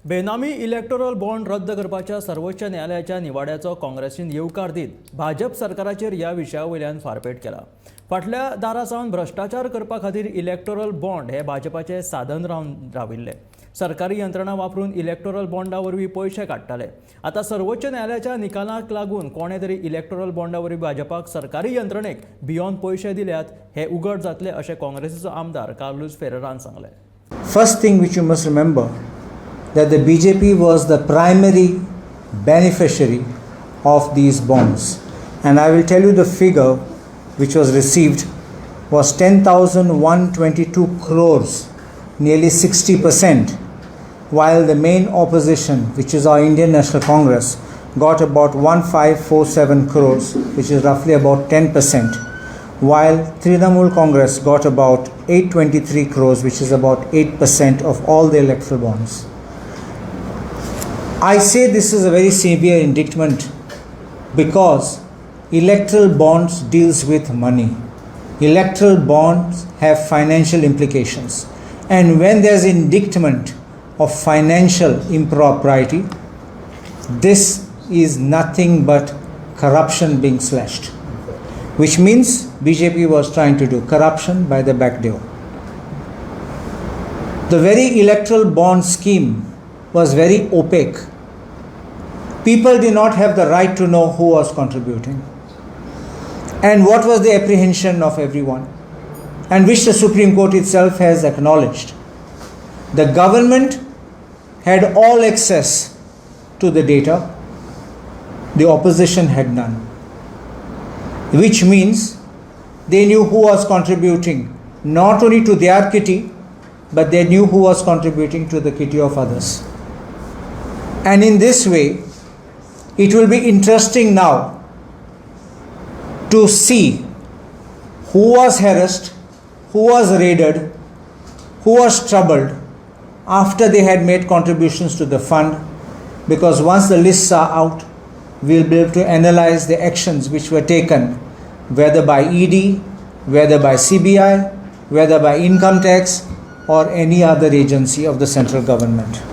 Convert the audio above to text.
बेनामी electoral bond रद्द करपाच्या सर्वोच्च न्यायालयाच्या निवाड्याचो काँग्रेसीन येवकार दीत भाजप सरकाराचेर ह्या विशयावयल्यान फारपेट केला। फाटल्या दारासावन भ्रष्टाचार करपा खातीर इलेक्टोरल बॉन्ड हे भाजपाचे साधन राविल्ले। सरकारी यंत्रणा वापरून इलेक्टोरल बॉन्डा वरवीं पयशे काडटाले। आता सर्वोच्च न्यायालयाच्या निकालाक लागून कोणे तरी इलेक्टोरल बॉन्डा वरवीं भाजपाक सरकारी यंत्रणेक भियोन पयशे दिल्यात हे उघड जातले अशें काँग्रेसीचो आमदार कार्लोस फेरेरान सांगले। First thing which you must remember that the BJP was the primary beneficiary of these bonds, and I will tell you the figure which was received was 10,122 crores, nearly 60%, while the main opposition, which is our Indian National Congress, got about 1547 crores, which is roughly about 10%, while Trinamool Congress got about 823 crores, which is about 8% of all the electoral bonds. I say this is a very severe indictment because electoral bonds deals with money. Electoral bonds have financial implications, and when there's indictment of financial impropriety, this is nothing but corruption being slashed, which means BJP was trying to do corruption by the back door. The very electoral bond scheme was very opaque. People did not have the right to know who was contributing and what was the apprehension of everyone, and which the Supreme Court itself has acknowledged. The government had all access to the data, the opposition had none, which means they knew who was contributing not only to their kitty, but they knew who was contributing to the kitty of others. And in this way, it will be interesting now to see who was harassed, who was raided, who was troubled after they had made contributions to the fund, because once the lists are out, we'll be able to analyze the actions which were taken, whether by ED, whether by CBI, whether by income tax or any other agency of the central government.